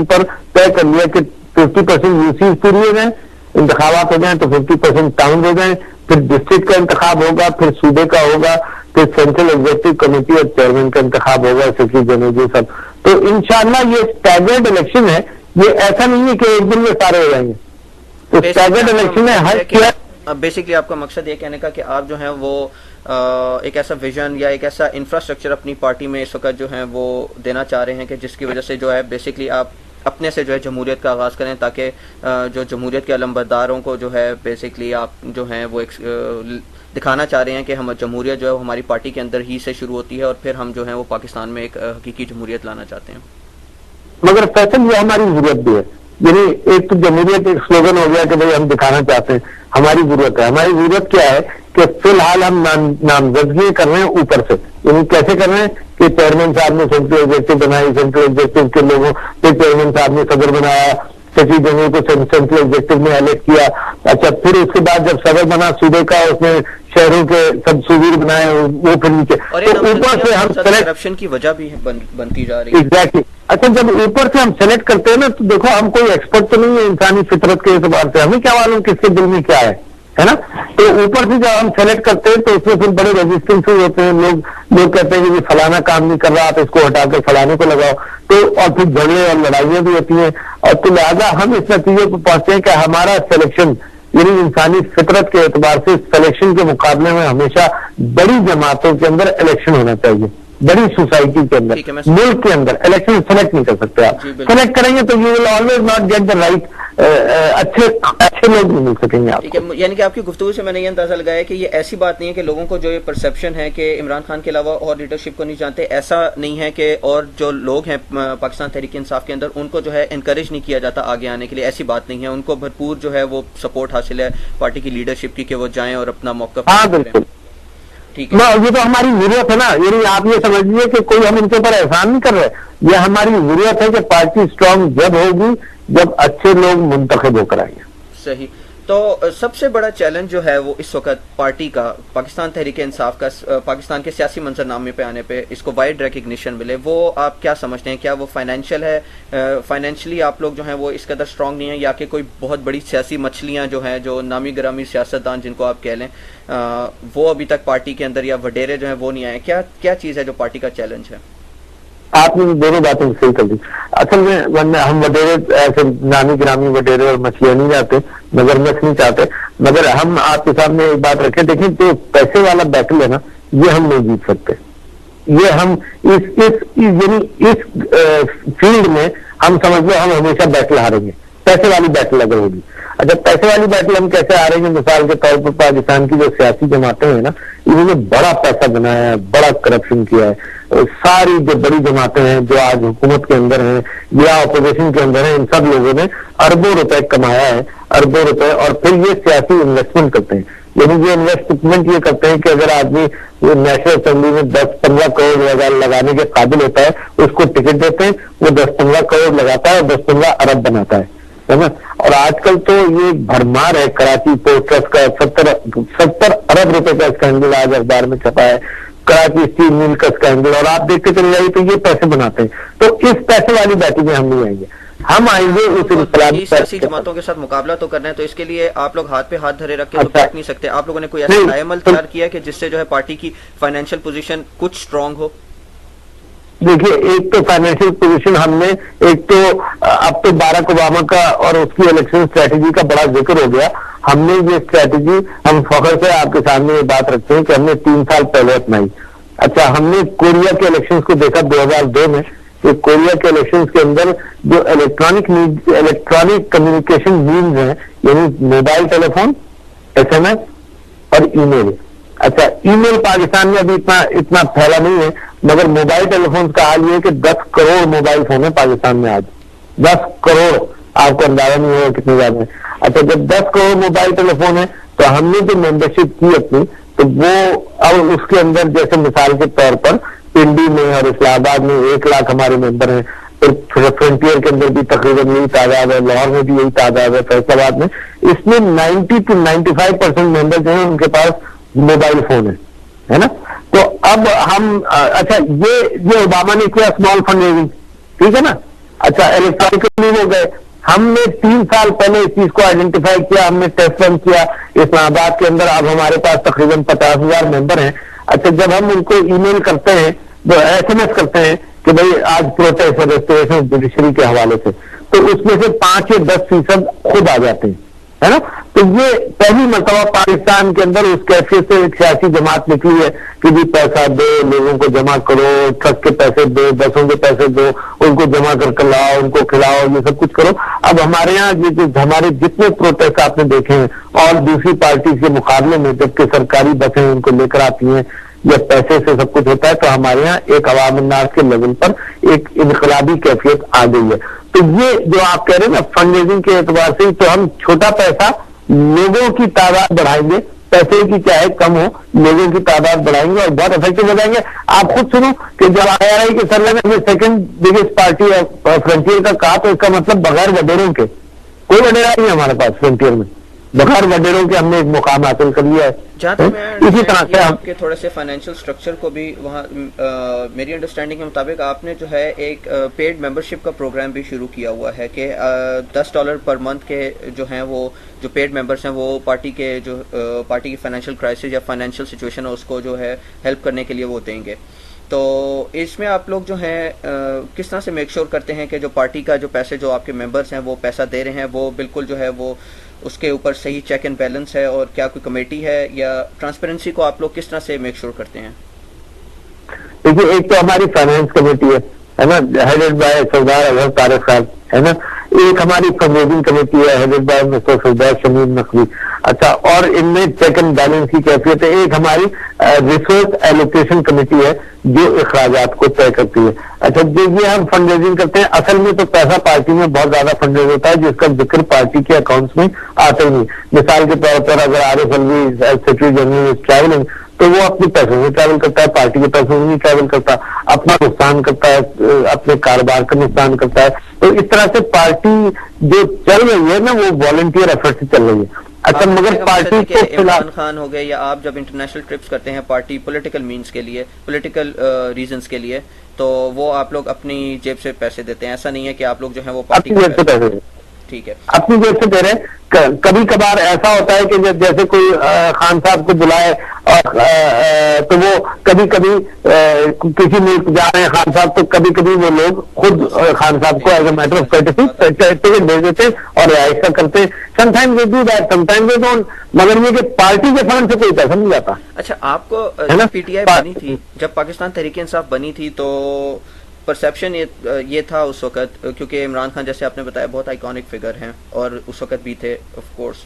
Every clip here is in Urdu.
الیکشن پر طے کر لیا کہ 50% UCs پوری ہو جائیں, انتخابات ہو جائیں تو 50% ٹاؤن ہو جائیں, پھر ڈسٹرکٹ کا انتخاب ہوگا, پھر صوبے کا ہوگا, پھر سینٹرل ایگزیکٹو کمیٹی اور چیئرمین کا انتخاب ہوگا, سیکرٹری جنرل یہ سب. تو انشاءاللہ یہ اسٹیگرڈ الیکشن ہے, یہ ایسا نہیں ہے کہ ایک دن میں سارے ہو جائیں گے. تو اسٹیگرڈ الیکشن ہے. ہر بیسکلی آپ کا مقصد یہ کہنے کا کہ آپ جو ہیں وہ ایک ایسا ویژن یا ایک ایسا انفراسٹرکچر اپنی پارٹی میں اس وقت جو ہے وہ دینا چاہ رہے ہیں کہ جس کی وجہ سے جو ہے بیسکلی آپ اپنے سے جو ہے جمہوریت کا آغاز کریں, تاکہ جو جمہوریت کے علمبرداروں کو جو ہے بیسکلی آپ جو ہیں وہ دکھانا چاہ رہے ہیں کہ ہم جمہوریت جو ہے ہماری پارٹی کے اندر ہی سے شروع ہوتی ہے اور پھر ہم جو ہے وہ پاکستان میں ایک حقیقی جمہوریت لانا چاہتے ہیں. مگر فیصل یہ ہماری ضرورت بھی ہے. یعنی ایک تو جمہوریت ایک سلوگن ہو گیا کہ بھائی ہم دکھانا چاہتے ہیں, ہماری ضرورت ہے. ہماری ضرورت کیا ہے کہ فی الحال ہم نامزدگی کر رہے ہیں اوپر سے. یعنی کیسے کر رہے ہیں کہ چیئرمین صاحب نے سینٹرل ایگزیکٹو بنائی, سینٹرل ایگزیکٹو کے لوگوں پھر چیئرمین صاحب نے صدر بنایا, سیکرٹری جنرل کو سینٹرل ایگزیکٹو میں الیکٹ کیا. اچھا پھر اس کے بعد جب صدر بنا صوبے کا, اس نے شہروں کے سب صوبیر بنائے, وہ پھر نیچے. تو اوپر سے ہم کرپشن کی وجہ بھی بنتی جا رہی ہے. ایگزیکٹلی. اچھا جب اوپر سے ہم سلیکٹ کرتے ہیں نا, تو دیکھو ہم کوئی ایکسپرٹ تو نہیں ہے انسانی فطرت کے اعتبار سے, ہمیں کیا معلوم کس کے دل میں کیا ہے نا. تو اوپر سے جب ہم سلیکٹ کرتے ہیں تو اس میں پھر بڑے ریزسٹنس ہوتے ہیں. لوگ کہتے ہیں کہ فلانا کام نہیں کر رہا, آپ اس کو ہٹا کے فلانے کو لگاؤ. تو اور پھر جھگڑے اور لڑائیاں بھی ہوتی ہیں. اور تو لہٰذا ہم اس نتیجے کو پہنچتے ہیں کہ ہمارا سلیکشن یعنی انسانی فطرت کے اعتبار سے سلیکشن کے مقابلے میں ہمیشہ بڑی جماعتوں کے اندر الیکشن ہونا چاہیے, بڑی سوسائٹی کے اندر, ملک کے اندر الیکشن سلیکٹ نہیں کر سکتے آپ. سلیکٹ کریں گے تو you will always not get the right, اچھے لوگ نہیں مل سکیں گے آپ کو. یعنی کہ آپ کی گفتگو سے میں نے یہ اندازہ لگایا کہ یہ ایسی بات نہیں ہے کہ لوگوں کو جو یہ پرسیپشن ہے کہ عمران خان کے علاوہ اور لیڈرشپ کو نہیں جانتے, ایسا نہیں ہے کہ اور جو لوگ ہیں پاکستان تحریک انصاف کے اندر ان کو جو ہے انکریج نہیں کیا جاتا آگے آنے کے لیے, ایسی بات نہیں ہے. ان کو بھرپور جو ہے وہ سپورٹ حاصل ہے پارٹی کی لیڈرشپ کی کہ وہ جائیں اور اپنا موقف. ہاں بالکل ٹھیک ہے. یہ تو ہماری ضرورت ہے نا. یعنی آپ یہ سمجھ لیجیے کہ کوئی ہم ان کے اوپر احسان نہیں کر رہے, یہ ہماری ضرورت ہے کہ پارٹی اسٹرانگ جب ہوگی جب اچھے لوگ منتخب ہو کر آئیں گے. صحیح. تو سب سے بڑا چیلنج جو ہے وہ اس وقت پارٹی کا, پاکستان تحریک انصاف کا, پاکستان کے سیاسی منظرنامے پہ آنے پہ اس کو وائڈ ریکگنیشن ملے, وہ آپ کیا سمجھتے ہیں؟ کیا وہ فائنینشیل ہے, فائنینشلی آپ لوگ جو ہیں وہ اس قدر اسٹرانگ نہیں ہیں, یا کہ کوئی بہت بڑی سیاسی مچھلیاں جو ہیں جو نامی گرامی سیاستدان جن کو آپ کہہ لیں وہ ابھی تک پارٹی کے اندر, یا وڈیرے جو ہیں وہ نہیں آئے؟ کیا چیز ہے جو پارٹی کا چیلنج ہے؟ آپ نے دونوں باتیں صحیح کر دی. اصل میں ہم وڈیرے ایسے نامی گرامی وڈیرے اور مچھلیاں نہیں جاتے, مگر مچھ نہیں چاہتے. مگر ہم آپ کے سامنے ایک بات رکھیں, دیکھیں جو پیسے والا بیٹل ہے نا یہ ہم نہیں جیت سکتے. یہ ہم اس فیلڈ میں ہم سمجھ لو ہم ہمیشہ بیٹل ہاریں گے, پیسے والی بیٹل اگر ہوگی. اچھا پیسے والی بیٹل ہم کیسے ہاریں گے؟ مثال کے طور پر پاکستان کی جو سیاسی جماعتیں ہیں نا, انہوں نے بڑا پیسہ بنایا ہے, بڑا کرپشن کیا ہے. ساری جو بڑی جماعتیں ہیں جو آج حکومت کے اندر ہیں یا اپوزیشن کے اندر ہیں, ان سب لوگوں نے اربوں روپے کمایا ہے, اربوں روپے. اور پھر یہ سیاسی انویسٹمنٹ کرتے ہیں. یعنی یہ انویسٹمنٹ یہ کرتے ہیں کہ اگر آدمی نیشنل اسمبلی میں 10-15 کروڑ لگانے کے قابل ہوتا ہے, اس کو ٹکٹ دیتے ہیں, وہ 10-15 کروڑ لگاتا ہے, 10-15 ارب بناتا ہے نا. اور آج کل تو یہ بھرمار ہے. کراچی پورٹ ٹرسٹ کا 70 ارب روپے کا اسکینڈل آج اخبار میں چھپا ہے, کراچی اسٹیل مل کا اسکینڈل, اور آپ دیکھ کے چلے جائیے تو یہ پیسے بناتے ہیں. تو اس پیسے والی بیٹی میں ہم نہیں آئیں گے. ہم آئیں گے اس انقلابی سیاسی جماعتوں کے ساتھ مقابلہ تو کرنا ہے, تو اس کے لیے آپ لوگ ہاتھ پہ ہاتھ دھرے رکھ کے تو بیٹھ نہیں سکتے. آپ لوگوں نے کوئی ایسا عمل تیار کیا ہے کہ جس سے جو ہے پارٹی کی فائنینشیل پوزیشن کچھ اسٹرانگ ہو؟ دیکھیے ایک تو فائنینشیل پوزیشن ہم نے, ایک تو اب تو باراک اوباما کا اور اس کی الیکشن اسٹریٹجی کا بڑا ذکر ہو گیا. ہم نے یہ اسٹریٹجی, ہم فخر سے آپ کے سامنے یہ بات رکھتے ہیں کہ ہم نے 3 سال پہلے اپنائی. اچھا ہم نے کوریا کے الیکشنز کو دیکھا 2002 میں, کہ کوریا کے الیکشنز کے اندر جو الیکٹرانک کمیونیکیشن مینز ہیں, یعنی موبائل ٹیلی فون, SMS اور ای میل. اچھا ای میل پاکستان میں ابھی اتنا پھیلا نہیں ہے, مگر موبائل ٹیلی فون کا حال یہ ہے کہ 10 کروڑ موبائل فون ہے پاکستان میں آج. 10 کروڑ, آپ کو اندازہ نہیں ہوگا کتنے زیادہ ہے. اچھا جب 10 کروڑ موبائل ٹیلی فون ہے تو ہم نے جو ممبرشپ کی اپنی, تو وہ اب اس کے اندر جیسے مثال کے طور پر پنڈی میں اور اسلام آباد میں 1 لاکھ ہمارے ممبر ہیں, پھر فرنٹیئر کے اندر بھی تقریباً یہی تعداد ہے, لاہور میں بھی یہی تعداد ہے, فیصل آباد میں. اس میں 90 to 95% ممبر جو ہیں ان کے پاس موبائل فون ہے نا. تو اب ہم اچھا یہ اوباما نے کیا اسمال فنڈ ریزنگ, ٹھیک ہے نا. اچھا الیکٹرانکلی ہو گئے. ہم نے 3 سال پہلے اس چیز کو آئیڈینٹیفائی کیا, ہم نے ٹیسٹ رن کیا اسلام آباد کے اندر. اب ہمارے پاس تقریباً 50,000 ممبر ہیں. اچھا جب ہم ان کو ای میل کرتے ہیں, SMS کرتے ہیں کہ بھئی آج پروٹیسٹ ریسٹوریشن جوڈیشری کے حوالے سے, تو اس میں سے 5 یا 10% خود آ جاتے ہیں, ہے نا. تو یہ پہلی مرتبہ پاکستان کے اندر اس کیفیت سے ایک سیاسی جماعت نکلی ہے کہ جی پیسہ دو, لوگوں کو جمع کرو, ٹرک کے پیسے دو, بسوں کے پیسے دو, ان کو جمع کر کے لاؤ, ان کو کھلاؤ, یہ سب کچھ کرو. اب ہمارے یہاں ہمارے جتنے پروٹیسٹ آپ نے دیکھے ہیں اور دوسری پارٹی کے مقابلے میں, جبکہ سرکاری بسیں ان کو لے کر آتی ہیں یا پیسے سے سب کچھ ہوتا ہے, تو ہمارے یہاں ایک عوام الناس کے لیول پر ایک انقلابی کیفیت آ گئی ہے. تو یہ جو آپ کہہ رہے ہیں نا فنڈ ریزنگ کے اعتبار سے, تو ہم چھوٹا پیسہ لوگوں کی تعداد بڑھائیں گے, پیسے کی چاہے کم ہو, لوگوں کی تعداد بڑھائیں گے اور بہت افیکٹو ہو جائیں گے. آپ خود سنو کہ جب IRI کے سر نے سیکنڈ بگیسٹ پارٹی فرنٹیئر کا کہا, تو اس کا مطلب بغیر وڈیروں کے کوئی وڈیرا نہیں ہے ہمارے پاس فرنٹیئر میں, بغیر وڈیروں کے ہم نے ایک مقام حاصل کر لیا ہے. جہاں تک میں اسی طرح سے آپ کے تھوڑے سے فائنینشیل سٹرکچر کو بھی وہاں میری انڈرسٹینڈنگ کے مطابق آپ نے جو ہے ایک پیڈ ممبرشپ کا پروگرام بھی شروع کیا ہوا ہے کہ $10 پر منتھ کے جو ہیں وہ جو پیڈ ممبرس ہیں وہ پارٹی کے جو پارٹی کی فائنینشیل کرائسس یا فائنینشیل سچویشن ہے اس کو جو ہے ہیلپ کرنے کے لیے وہ دیں گے. تو اس میں آپ لوگ جو ہیں کس طرح سے میک شور کرتے ہیں کہ جو پارٹی کا جو پیسے جو آپ کے ممبرس ہیں وہ پیسہ دے رہے ہیں وہ بالکل جو ہے وہ اس کے اوپر صحیح چیک اینڈ بیلنس ہے, اور کیا کوئی کمیٹی ہے یا ٹرانسپیرنسی کو آپ لوگ کس طرح سے میک شور کرتے ہیں؟ دیکھیے ایک تو ہماری فائنینس کمیٹی ہے نا, ہیڈڈ بائی سردار اظہر طارق صاحب, ہے نا. ایک ہماری فنڈ ریزنگ کمیٹی ہے ہیڈڈ بائی مسٹر سردار شمیم نقوی. اچھا, اور ان میں چیک اینڈ بیلنس کی کیفیت ہے. ایک ہماری ریسورس ایلوکیشن کمیٹی ہے جو اخراجات کو طے کرتی ہے. اچھا جو یہ ہم فنڈ ریزنگ کرتے ہیں, اصل میں تو پیسہ پارٹی میں بہت زیادہ فنڈ ریز ہوتا ہے جس کا ذکر پارٹی کے اکاؤنٹس میں آتا ہی نہیں. مثال کے طور پر اگر Arif Alvi secretary general is travelling, تو وہ اپنے پیسوں سے ٹریول کرتا ہے, پارٹی کے پیسوں سے نہیں ٹریول کرتا, اپنا نقصان کرتا ہے, اپنے کاروبار کا نقصان کرتا ہے. تو اس طرح سے پارٹی جو چل رہی ہے نا وہ والنٹیئر ایفرٹ سے چل رہی ہے. اچھا مگر پارٹی کو عمران خان ہو گئے یا آپ جب انٹرنیشنل ٹرپس کرتے ہیں پارٹی پولیٹیکل مینس کے لیے, پولیٹیکل ریزنز کے لیے, تو وہ آپ لوگ اپنی جیب سے پیسے دیتے ہیں, ایسا نہیں ہے کہ آپ لوگ جو ہیں وہ پارٹی جیب سے پیسے, ٹھیک ہے, اپنی جیب سے دے رہے ہیں. کبھی کبھار ایسا ہوتا ہے کہ جیسے کوئی خان صاحب کو بلائے اور تو وہ کبھی کبھی کسی ملک جا رہے ہیں خان صاحب, تو کبھی کبھی وہ لوگ خود خان صاحب کو as a matter of courtesy ticket بھیج دیتے اور رہائش کا کرتے ہیں. Sometimes they do that, sometimes they don't, مگر یہ کہ پارٹی کے فنڈ سے کوئی پیسہ نہیں جاتا. اچھا آپ کو PTI بنی تھی, جب پاکستان تحریک انصاف بنی تھی, تو پرسیپشن یہ تھا اس وقت, کیونکہ عمران خان جیسے آپ نے بتایا بہت آئیکونک فگر ہیں اور اس وقت بھی تھے آف کورس,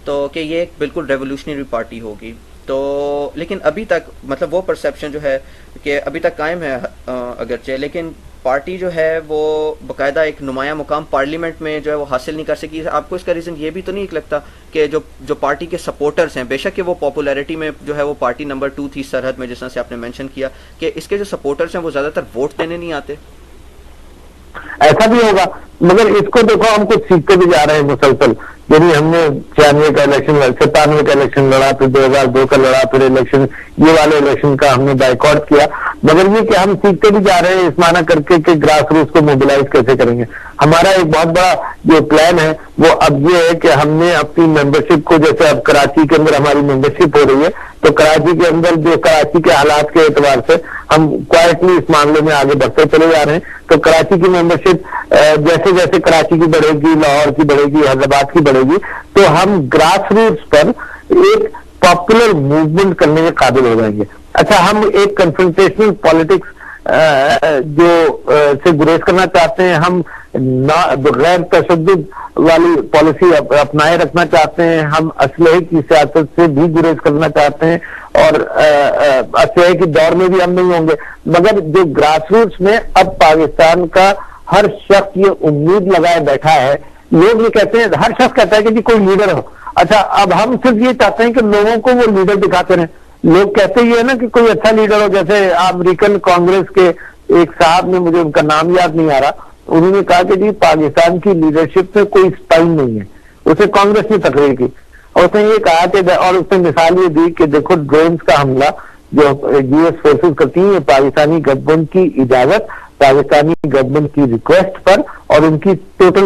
تو کہ یہ ایک بالکل ریولوشنری پارٹی ہوگی. تو لیکن ابھی تک مطلب وہ پرسیپشن جو ہے کہ ابھی تک قائم ہے اگرچہ, لیکن پارٹی جو ہے وہ باقاعدہ ایک نمایاں مقام پارلیمنٹ میں جو ہے وہ حاصل نہیں کر سکی. آپ کو اس کا ریزن یہ بھی تو نہیں لگتا کہ جو پارٹی کے سپورٹرز ہیں, بے شک کہ وہ پاپولیرٹی میں جو ہے وہ پارٹی نمبر 2 تھی سرحد میں, جس طرح سے آپ نے مینشن کیا, کہ اس کے جو سپورٹرز ہیں وہ زیادہ تر ووٹ دینے نہیں آتے؟ ایسا بھی ہوگا, مگر اس کو دیکھو ہم کچھ سیکھتے بھی جا رہے ہیں مسلسل. یعنی ہم نے 96 کا الیکشن, 97 کا الیکشن لڑا, پھر 2002 کا لڑا, پھر الیکشن یہ والے الیکشن کا ہم نے بائیکاٹ کیا, مگر یہ کہ ہم سیکھتے بھی جا رہے ہیں اس معنی کر کے کہ گراس روٹس کو موبلائز کیسے کریں گے. ہمارا ایک بہت بڑا جو پلان ہے وہ اب یہ ہے کہ ہم نے اپنی ممبرشپ کو, جیسے اب کراچی کے اندر ہماری ممبرشپ ہو رہی ہے, تو کراچی کے اندر جو کراچی کے حالات کے اعتبار سے ہم کوائٹلی اس معاملے میں آگے بڑھتے چلے جا رہے ہیں. تو کراچی کی ممبرشپ جیسے جیسے کراچی کی بڑھے گی, لاہور کی بڑھے گی, حیدرآباد کی بڑھے گی, تو ہم گراس روٹس پر ایک پاپولر موومنٹ کرنے کے قابل ہو جائیں گے. اچھا ہم ایک کنفرنٹیشنل پالیٹکس جو سے گریز کرنا چاہتے ہیں, ہم غیر تشدد والی پالیسی اپنائے رکھنا چاہتے ہیں, ہم اسلحے کی سیاست سے بھی گریز کرنا چاہتے ہیں, اور اسلحے کی دور میں بھی ہم نہیں ہوں گے. مگر جو گراس روٹس میں اب پاکستان کا ہر شخص یہ امید لگائے بیٹھا ہے, لوگ یہ کہتے ہیں, ہر شخص کہتا ہے کہ جی کوئی لیڈر ہو. اچھا اب ہم صرف یہ چاہتے ہیں کہ لوگوں کو وہ لیڈر دکھاتے رہیں. لوگ کہتے یہ ہے نا کہ کوئی اچھا لیڈر ہو, جیسے امریکن کانگریس کے ایک صاحب نے, مجھے ان کا نام یاد نہیں آ رہا, انہوں نے کہا کہ جی پاکستان کی لیڈرشپ میں کوئی اسپائن نہیں ہے. اسے کانگریس نے تقریر کی اور اس نے یہ کہا کہ, اور اس نے مثال یہ دی کہ دیکھو ڈرونز کا حملہ جو US فورسز کرتی ہیں, پاکستانی گورنمنٹ کی اجازت پاکستانی گورنمنٹ کی ریکویسٹ پر اور ان کی ٹوٹل